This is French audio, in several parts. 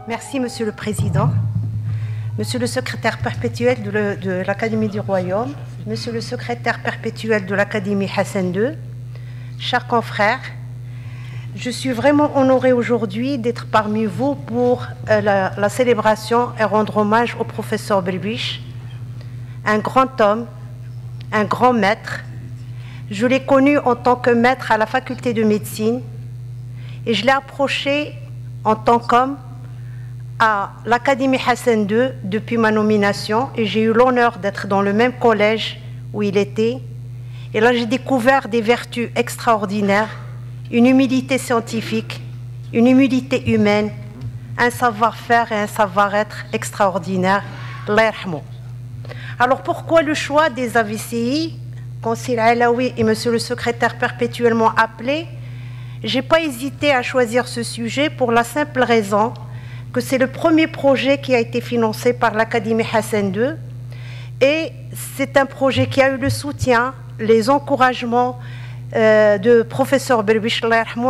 Merci, Monsieur le Président, Monsieur le secrétaire perpétuel de l'Académie du Royaume, Monsieur le secrétaire perpétuel de l'Académie Hassan II, chers confrères, je suis vraiment honorée aujourd'hui d'être parmi vous pour la célébration et rendre hommage au professeur Berbiche, un grand homme, un grand maître. Je l'ai connu en tant que maître à la faculté de médecine et je l'ai approché en tant qu'homme à l'Académie Hassan II depuis ma nomination et j'ai eu l'honneur d'être dans le même collège où il était. Et là, j'ai découvert des vertus extraordinaires, une humilité scientifique, une humilité humaine, un savoir-faire et un savoir-être extraordinaire. Allah yarhamou. Alors pourquoi le choix des AVCI, Conseil Alaoui et Monsieur le secrétaire perpétuellement appelé? Je n'ai pas hésité à choisir ce sujet pour la simple raison que c'est le premier projet qui a été financé par l'Académie Hassan II et c'est un projet qui a eu le soutien, les encouragements de professeur Berbiche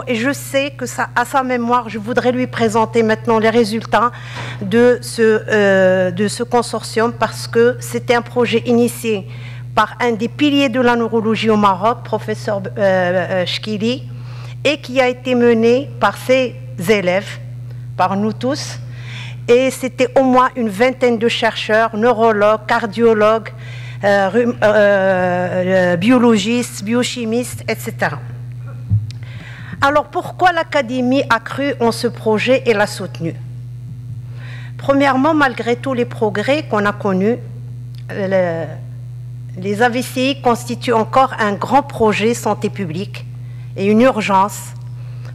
et je sais que ça, à sa mémoire, je voudrais lui présenter maintenant les résultats de ce consortium parce que c'était un projet initié par un des piliers de la neurologie au Maroc, professeur Chkili, et qui a été mené par ses élèves, par nous tous, et c'était au moins une vingtaine de chercheurs, neurologues, cardiologues, biologistes, biochimistes, etc. Alors pourquoi l'Académie a cru en ce projet et l'a soutenu? Premièrement, malgré tous les progrès qu'on a connus, les AVCI constituent encore un grand projet santé publique et une urgence,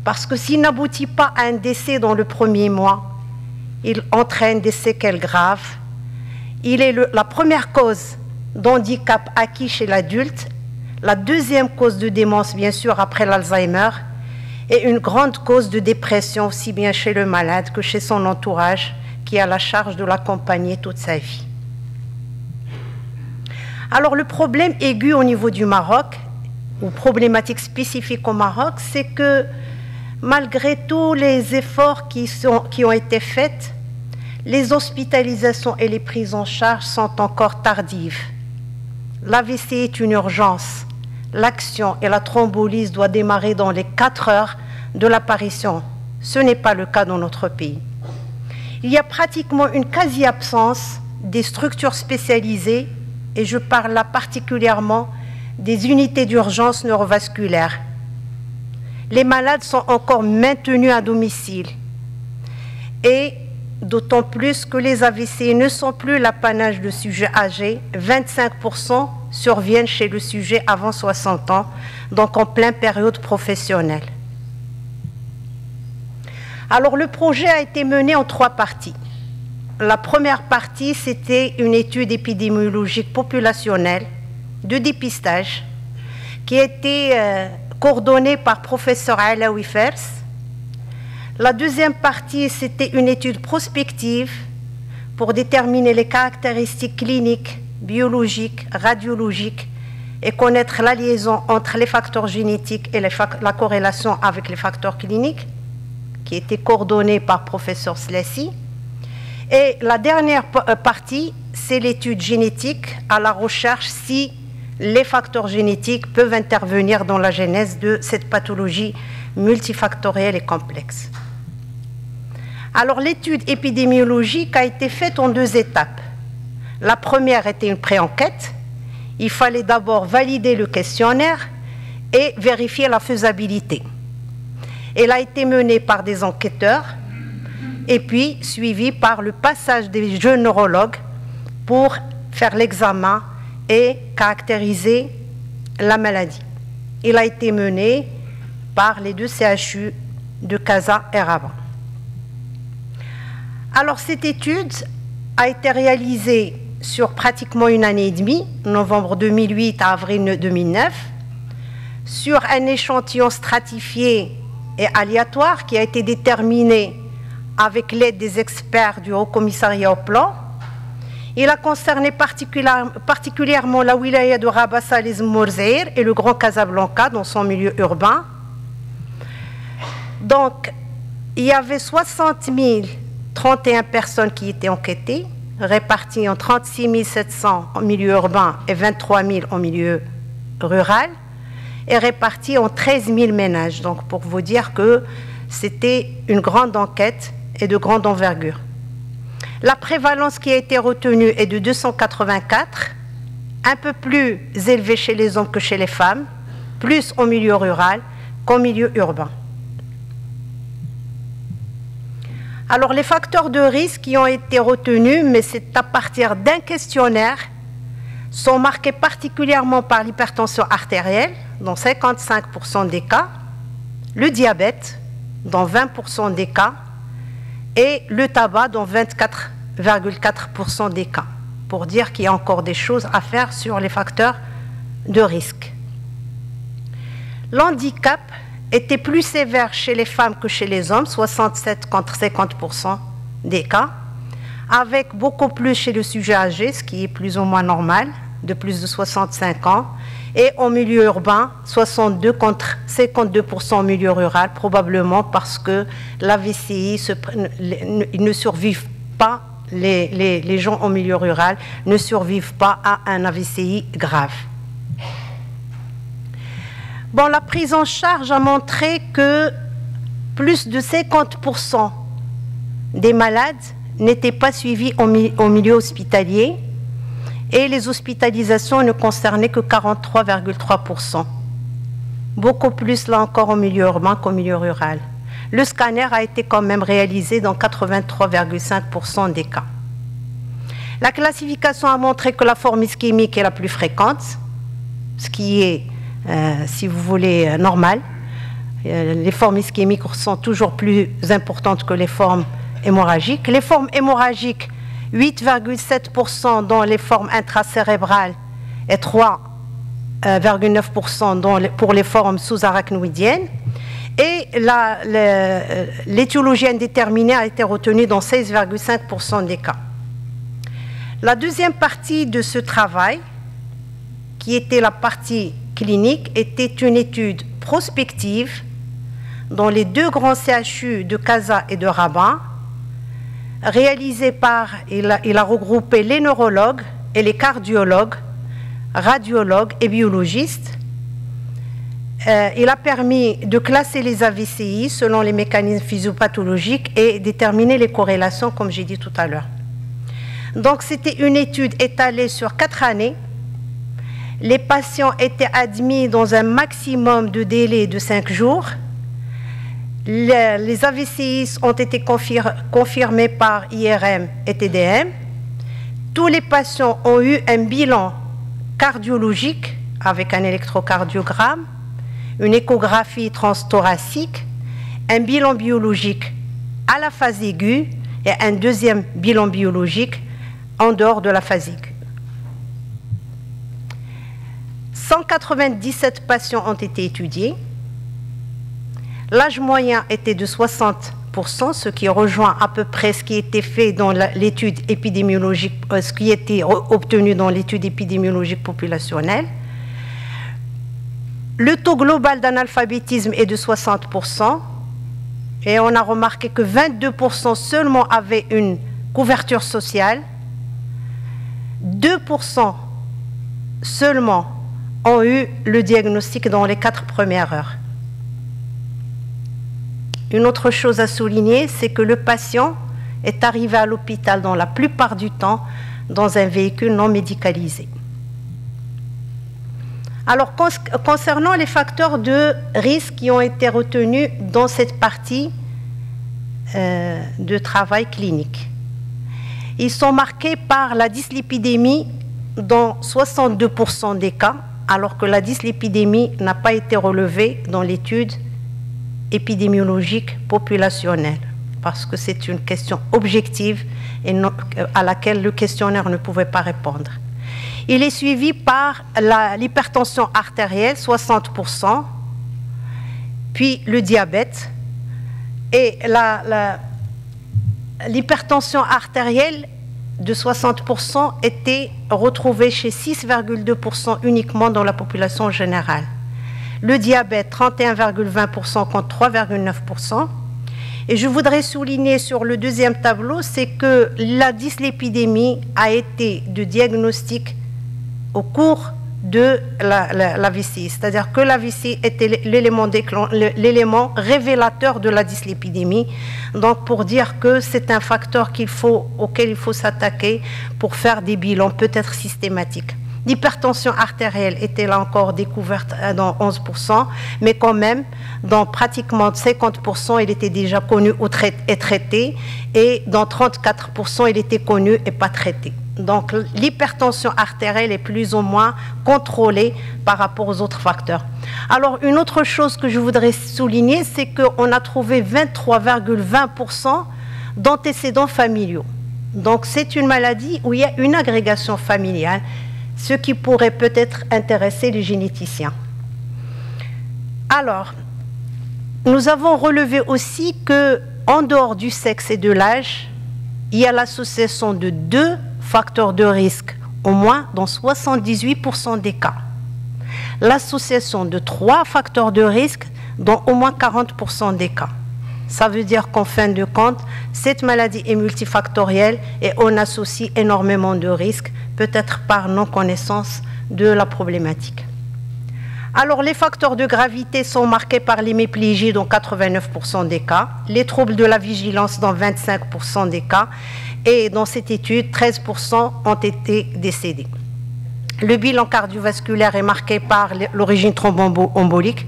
parce que s'il n'aboutit pas à un décès dans le premier mois, il entraîne des séquelles graves. Il est la première cause d'handicap acquis chez l'adulte, la deuxième cause de démence, bien sûr, après l'Alzheimer, et une grande cause de dépression, aussi bien chez le malade que chez son entourage, qui a la charge de l'accompagner toute sa vie. Alors, le problème aigu au niveau du Maroc, ou problématique spécifique au Maroc, c'est que malgré tous les efforts qui ont été faits, les hospitalisations et les prises en charge sont encore tardives. L'AVC est une urgence. L'action et la thrombolyse doivent démarrer dans les 4 heures de l'apparition. Ce n'est pas le cas dans notre pays. Il y a pratiquement une quasi-absence des structures spécialisées, et je parle là particulièrement des unités d'urgence neurovasculaire. Les malades sont encore maintenus à domicile et d'autant plus que les AVC ne sont plus l'apanage de sujets âgés. 25% surviennent chez le sujet avant 60 ans, donc en pleine période professionnelle. Alors le projet a été mené en 3 parties. La première partie, c'était une étude épidémiologique populationnelle de dépistage qui a été coordonnée par professeur Alaoui Fers. La deuxième partie, c'était une étude prospective pour déterminer les caractéristiques cliniques, biologiques, radiologiques et connaître la liaison entre les facteurs génétiques et la corrélation avec les facteurs cliniques, qui était coordonnée par professeur Slassi. Et la dernière partie, c'est l'étude génétique à la recherche si les facteurs génétiques peuvent intervenir dans la genèse de cette pathologie multifactorielle et complexe. Alors l'étude épidémiologique a été faite en 2 étapes. La première était une pré-enquête. Il fallait d'abord valider le questionnaire et vérifier la faisabilité. Elle a été menée par des enquêteurs et puis suivie par le passage des jeunes neurologues pour faire l'examen et caractériser la maladie. Il a été mené par les 2 CHU de Casa et Rabat. Alors cette étude a été réalisée sur pratiquement 1 année et demie, novembre 2008 à avril 2009, sur un échantillon stratifié et aléatoire qui a été déterminé avec l'aide des experts du Haut Commissariat au Plan. Il a concerné particulièrement la wilaya de Rabat Salem Morzeir et le Grand Casablanca dans son milieu urbain. Donc, il y avait 60 31 personnes qui étaient enquêtées, réparties en 36 700 en milieu urbain et 23 000 en milieu rural, et réparties en 13 000 ménages. Donc pour vous dire que c'était une grande enquête et de grande envergure. La prévalence qui a été retenue est de 284, un peu plus élevée chez les hommes que chez les femmes, plus en milieu rural qu'en milieu urbain. Alors les facteurs de risque qui ont été retenus, mais c'est à partir d'un questionnaire, sont marqués particulièrement par l'hypertension artérielle, dans 55% des cas, le diabète, dans 20% des cas, et le tabac, dans 24,4% des cas, pour dire qu'il y a encore des choses à faire sur les facteurs de risque. L'handicap était plus sévère chez les femmes que chez les hommes, 67 contre 50% des cas, avec beaucoup plus chez le sujet âgé, ce qui est plus ou moins normal, de plus de 65 ans, et en milieu urbain, 62 contre 52% en milieu rural, probablement parce que la VCI, ils ne survivent pas, les gens en milieu rural ne survivent pas à un AVCI grave. Bon, la prise en charge a montré que plus de 50% des malades n'étaient pas suivis au milieu hospitalier et les hospitalisations ne concernaient que 43,3%. Beaucoup plus, là encore, au milieu urbain qu'au milieu rural. Le scanner a été quand même réalisé dans 83,5% des cas. La classification a montré que la forme ischémique est la plus fréquente, ce qui est si vous voulez, normal. Les formes ischémiques sont toujours plus importantes que les formes hémorragiques. Les formes hémorragiques, 8,7% dans les formes intracérébrales et 3,9% pour les formes sous-arachnoïdiennes. Et l'étiologie indéterminée a été retenue dans 16,5% des cas. La deuxième partie de ce travail, qui était la partie clinique, était une étude prospective dans les deux grands CHU de Casa et de Rabat, réalisée par, il a regroupé les neurologues et les cardiologues, radiologues et biologistes. Il a permis de classer les AVCI selon les mécanismes physiopathologiques et déterminer les corrélations, comme j'ai dit tout à l'heure. Donc c'était une étude étalée sur 4 années. Les patients étaient admis dans un maximum de délai de 5 jours. Les AVCI ont été confirmés par IRM et TDM. Tous les patients ont eu un bilan cardiologique avec un électrocardiogramme, une échographie transthoracique, un bilan biologique à la phase aiguë et un deuxième bilan biologique en dehors de la phase aiguë. 197 patients ont été étudiés. L'âge moyen était de 60%, ce qui rejoint à peu près ce qui était fait dans l'étude épidémiologique, ce qui était obtenu dans l'étude épidémiologique populationnelle. Le taux global d'analphabétisme est de 60%, et on a remarqué que 22% seulement avaient une couverture sociale, 2% seulement ont eu le diagnostic dans les 4 premières heures. Une autre chose à souligner, c'est que le patient est arrivé à l'hôpital dans la plupart du temps dans un véhicule non médicalisé. Alors, concernant les facteurs de risque qui ont été retenus dans cette partie de travail clinique, ils sont marqués par la dyslipidémie dans 62% des cas, alors que la dyslipidémie n'a pas été relevée dans l'étude épidémiologique populationnelle, parce que c'est une question objective et non, à laquelle le questionnaire ne pouvait pas répondre. Il est suivi par l'hypertension artérielle, 60%, puis le diabète, et l'hypertension artérielle de 60% était retrouvée chez 6,2% uniquement dans la population générale. Le diabète, 31,20% contre 3,9%. Et je voudrais souligner sur le deuxième tableau, c'est que la dyslipidémie a été de diagnostic au cours de la VCI, c'est-à-dire que la VCI était l'élément révélateur de la dyslipidémie. Donc pour dire que c'est un facteur auquel il faut s'attaquer pour faire des bilans peut-être systématiques. L'hypertension artérielle était là encore découverte dans 11%, mais quand même, dans pratiquement 50%, il était déjà connu et traité, et dans 34%, il était connu et pas traité. Donc l'hypertension artérielle est plus ou moins contrôlée par rapport aux autres facteurs. Alors une autre chose que je voudrais souligner, c'est qu'on a trouvé 23,20% d'antécédents familiaux. Donc c'est une maladie où il y a une agrégation familiale, ce qui pourrait peut-être intéresser les généticiens. Alors, nous avons relevé aussi qu'en dehors du sexe et de l'âge, il y a l'association de 2 facteurs de risque, au moins dans 78% des cas. L'association de 3 facteurs de risque dans au moins 40% des cas. Ça veut dire qu'en fin de compte, cette maladie est multifactorielle et on associe énormément de risques, peut-être par non-connaissance de la problématique. Alors, les facteurs de gravité sont marqués par l'hémiplégie dans 89% des cas, les troubles de la vigilance dans 25% des cas, et dans cette étude, 13% ont été décédés. Le bilan cardiovasculaire est marqué par l'origine thromboembolique,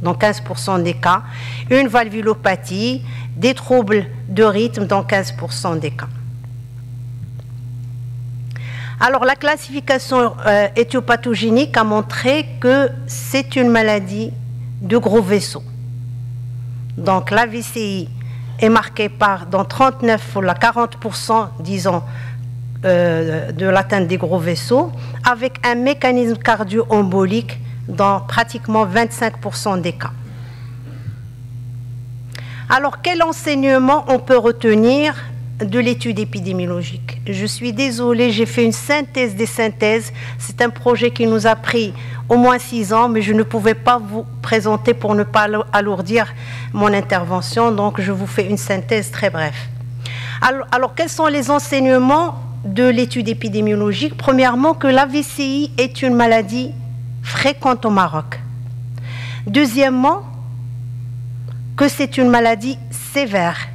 dans 15% des cas, une valvulopathie, des troubles de rythme dans 15% des cas. Alors, la classification éthiopathogénique a montré que c'est une maladie de gros vaisseaux. Donc, la VCI est marquée par, dans 39 ou 40%, disons, de l'atteinte des gros vaisseaux, avec un mécanisme cardio-embolique dans pratiquement 25% des cas. Alors, quel enseignement on peut retenir de l'étude épidémiologique? Je suis désolée, j'ai fait une synthèse des synthèses. C'est un projet qui nous a pris au moins 6 ans, mais je ne pouvais pas vous présenter pour ne pas alourdir mon intervention, donc je vous fais une synthèse très brève. Alors quels sont les enseignements de l'étude épidémiologique? Premièrement, que la VCI est une maladie fréquente au Maroc. Deuxièmement, que c'est une maladie sévère.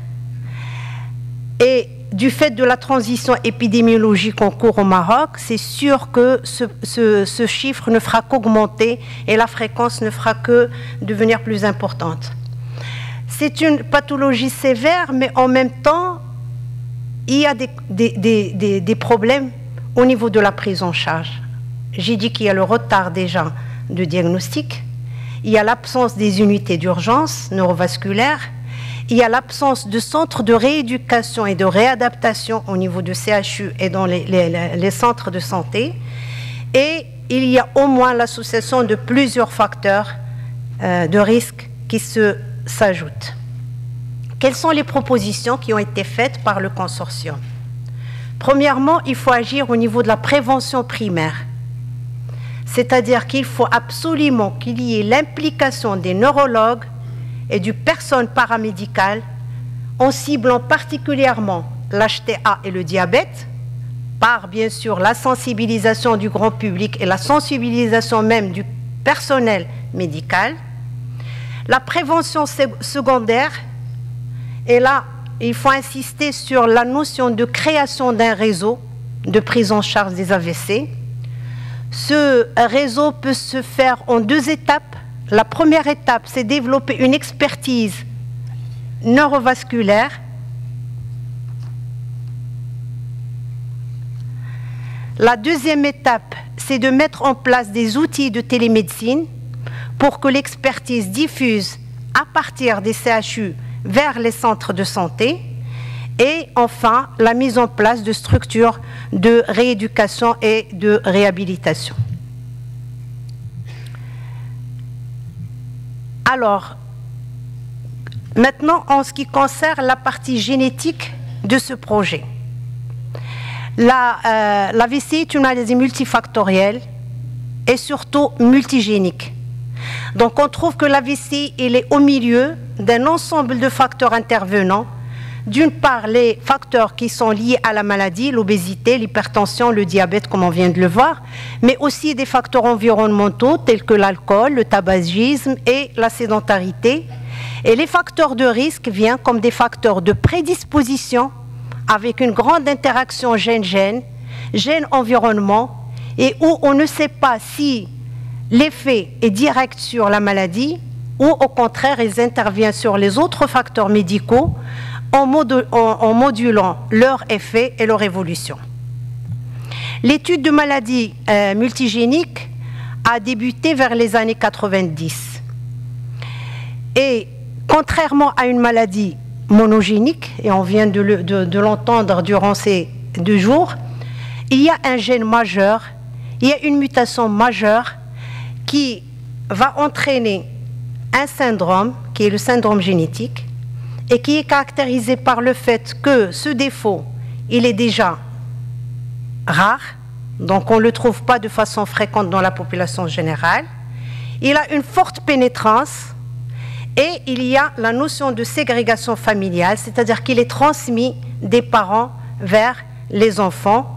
Et du fait de la transition épidémiologique en cours au Maroc, c'est sûr que ce chiffre ne fera qu'augmenter et la fréquence ne fera que devenir plus importante. C'est une pathologie sévère, mais en même temps, il y a des problèmes au niveau de la prise en charge. J'ai dit qu'il y a le retard déjà de diagnostic, il y a l'absence des unités d'urgence neurovasculaires, il y a l'absence de centres de rééducation et de réadaptation au niveau du CHU et dans les centres de santé, et il y a au moins l'association de plusieurs facteurs de risque qui s'ajoutent. Quelles sont les propositions qui ont été faites par le consortium? Premièrement, il faut agir au niveau de la prévention primaire. C'est-à-dire qu'il faut absolument qu'il y ait l'implication des neurologues et du personnel paramédical en ciblant particulièrement l'HTA et le diabète, par bien sûr la sensibilisation du grand public et la sensibilisation même du personnel médical. La prévention secondaire, et là il faut insister sur la notion de création d'un réseau de prise en charge des AVC. Ce réseau peut se faire en 2 étapes. La première étape, c'est développer une expertise neurovasculaire. La deuxième étape, c'est de mettre en place des outils de télémédecine pour que l'expertise diffuse à partir des CHU vers les centres de santé. Et enfin, la mise en place de structures de rééducation et de réhabilitation. Alors, maintenant, en ce qui concerne la partie génétique de ce projet, la VCI est une maladie multifactorielle et surtout multigénique. Donc, on trouve que la VCI, elle est au milieu d'un ensemble de facteurs intervenants. D'une part, les facteurs qui sont liés à la maladie, l'obésité, l'hypertension, le diabète, comme on vient de le voir, mais aussi des facteurs environnementaux tels que l'alcool, le tabagisme et la sédentarité. Et les facteurs de risque viennent comme des facteurs de prédisposition avec une grande interaction gène-gène, gène-environnement, et où on ne sait pas si l'effet est direct sur la maladie ou au contraire, ils interviennent sur les autres facteurs médicaux en modulant leur effet et leur évolution. L'étude de maladies multigéniques a débuté vers les années 90. Et contrairement à une maladie monogénique, et on vient de l'entendre durant ces 2 jours, il y a un gène majeur, il y a une mutation majeure qui va entraîner un syndrome, qui est le syndrome génétique, et qui est caractérisé par le fait que ce défaut, il est déjà rare, donc on ne le trouve pas de façon fréquente dans la population générale. Il a une forte pénétrance et il y a la notion de ségrégation familiale, c'est-à-dire qu'il est transmis des parents vers les enfants,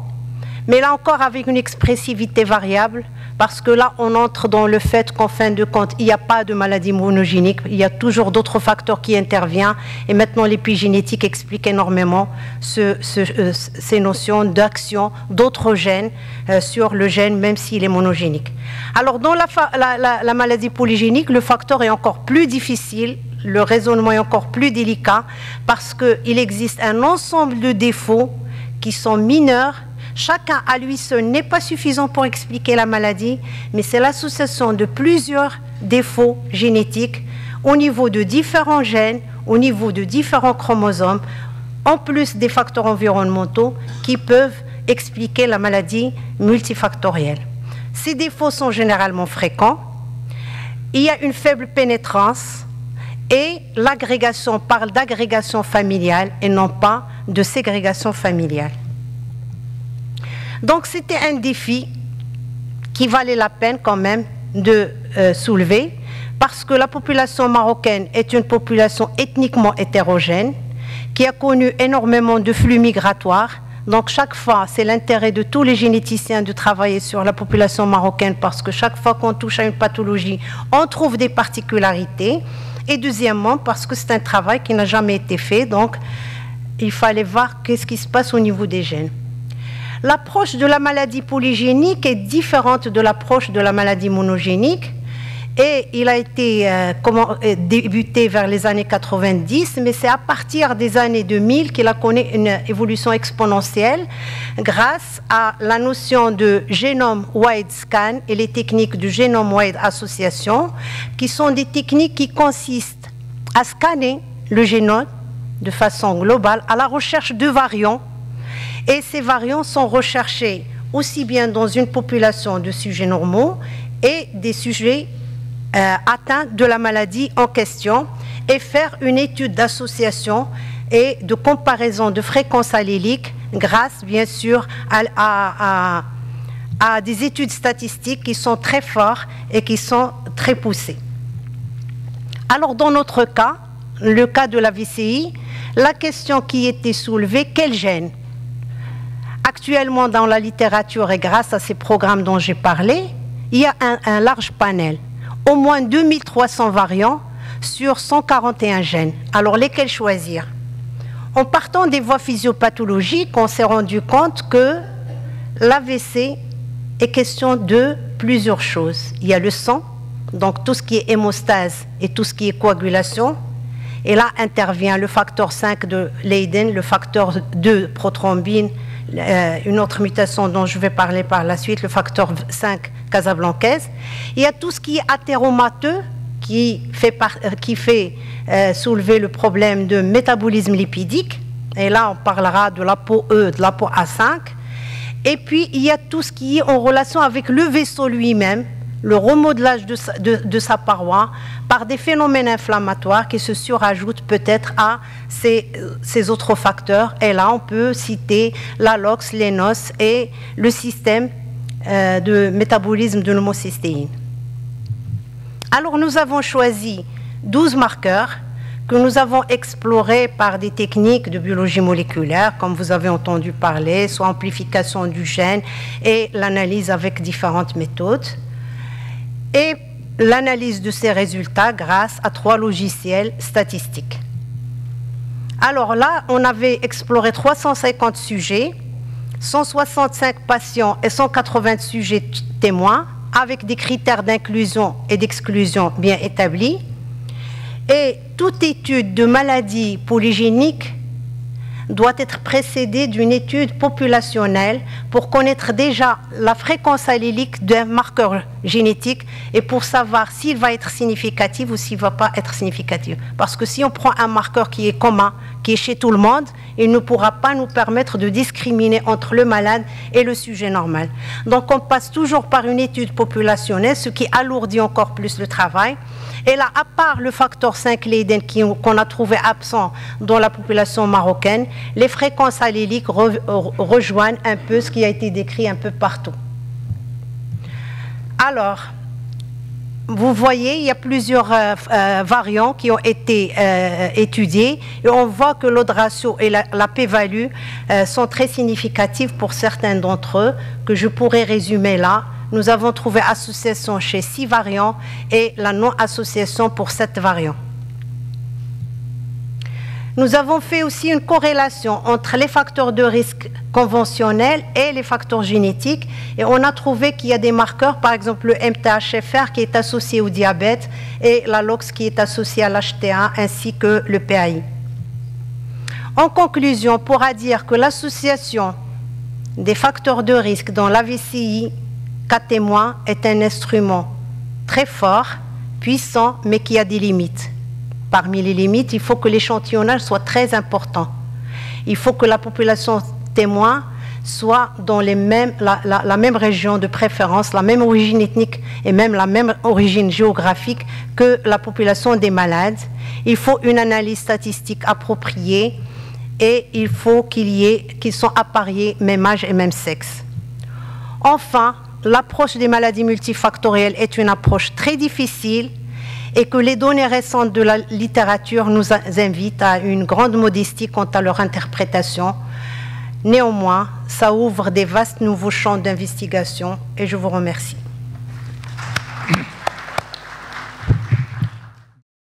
mais là encore avec une expressivité variable, parce que là, on entre dans le fait qu'en fin de compte, il n'y a pas de maladie monogénique, il y a toujours d'autres facteurs qui interviennent. Et maintenant, l'épigénétique explique énormément ces notions d'action d'autres gènes sur le gène, même s'il est monogénique. Alors, dans la maladie polygénique, le facteur est encore plus difficile, le raisonnement est encore plus délicat, parce qu'il existe un ensemble de défauts qui sont mineurs. Chacun à lui seul n'est pas suffisant pour expliquer la maladie, mais c'est l'association de plusieurs défauts génétiques au niveau de différents gènes, au niveau de différents chromosomes, en plus des facteurs environnementaux qui peuvent expliquer la maladie multifactorielle. Ces défauts sont généralement fréquents, il y a une faible pénétrance et l'agrégation parle d'agrégation familiale et non pas de ségrégation familiale. Donc c'était un défi qui valait la peine quand même de soulever, parce que la population marocaine est une population ethniquement hétérogène, qui a connu énormément de flux migratoires. Donc chaque fois, c'est l'intérêt de tous les généticiens de travailler sur la population marocaine, parce que chaque fois qu'on touche à une pathologie, on trouve des particularités. Et deuxièmement, parce que c'est un travail qui n'a jamais été fait, donc il fallait voir qu'est-ce qui se passe au niveau des gènes. L'approche de la maladie polygénique est différente de l'approche de la maladie monogénique, et il a été débuté vers les années 90, mais c'est à partir des années 2000 qu'il a connu une évolution exponentielle grâce à la notion de génome-wide scan et les techniques de génome-wide association, qui sont des techniques qui consistent à scanner le génome de façon globale à la recherche de variants. Et ces variants sont recherchés aussi bien dans une population de sujets normaux et des sujets atteints de la maladie en question, et faire une étude d'association et de comparaison de fréquences alléliques grâce bien sûr à des études statistiques qui sont très fortes et qui sont très poussées. Alors dans notre cas, le cas de la VCI, la question qui était soulevée, quel gène ? Actuellement, dans la littérature et grâce à ces programmes dont j'ai parlé, il y a un large panel, au moins 2300 variants sur 141 gènes. Alors, lesquels choisir? En partant des voies physiopathologiques, on s'est rendu compte que l'AVC est question de plusieurs choses. Il y a le sang, donc tout ce qui est hémostase et tout ce qui est coagulation. Et là intervient le facteur 5 de Leiden, le facteur 2 prothrombine, une autre mutation dont je vais parler par la suite, le facteur 5 casablancaise. Il y a tout ce qui est athéromateux qui fait soulever le problème de métabolisme lipidique. Et là, on parlera de l'ApoE, de l'ApoA5. Et puis, il y a tout ce qui est en relation avec le vaisseau lui-même, le remodelage de sa paroi par des phénomènes inflammatoires qui se surajoutent peut-être à ces autres facteurs. Et là, on peut citer l'ALOX, l'ENOS et le système de métabolisme de l'homocystéine. Alors, nous avons choisi 12 marqueurs que nous avons exploré par des techniques de biologie moléculaire, comme vous avez entendu parler, soit amplification du gène et l'analyse avec différentes méthodes, et l'analyse de ces résultats grâce à 3 logiciels statistiques. Alors là, on avait exploré 350 sujets, 165 patients et 180 sujets témoins, avec des critères d'inclusion et d'exclusion bien établis. Et toute étude de maladie polygénique doit être précédée d'une étude populationnelle pour connaître déjà la fréquence allélique d'un marqueur génétique et pour savoir s'il va être significatif ou s'il ne va pas être significatif. Parce que si on prend un marqueur qui est commun, qui est chez tout le monde, il ne pourra pas nous permettre de discriminer entre le malade et le sujet normal. Donc on passe toujours par une étude populationnelle, ce qui alourdit encore plus le travail. Et là, à part le facteur 5 Leiden qu'on a trouvé absent dans la population marocaine, les fréquences alléliques rejoignent un peu ce qui a été décrit un peu partout. Alors, vous voyez, il y a plusieurs variants qui ont été étudiés et on voit que l'odd ratio et la p-value sont très significatifs pour certains d'entre eux, que je pourrais résumer là. Nous avons trouvé association chez 6 variants et la non-association pour 7 variants. Nous avons fait aussi une corrélation entre les facteurs de risque conventionnels et les facteurs génétiques et on a trouvé qu'il y a des marqueurs, par exemple le MTHFR qui est associé au diabète et la LOX qui est associée à l'HTA ainsi que le PAI. En conclusion, on pourra dire que l'association des facteurs de risque dans l'AVCI cas témoin est un instrument très fort, puissant, mais qui a des limites. Parmi les limites, il faut que l'échantillonnage soit très important. Il faut que la population témoin soit dans la même région de préférence, la même origine ethnique et même la même origine géographique que la population des malades. Il faut une analyse statistique appropriée et il faut qu'ils soient appariés même âge et même sexe. Enfin, l'approche des maladies multifactorielles est une approche très difficile et que les données récentes de la littérature nous invitent à une grande modestie quant à leur interprétation. Néanmoins, ça ouvre des vastes nouveaux champs d'investigation et je vous remercie.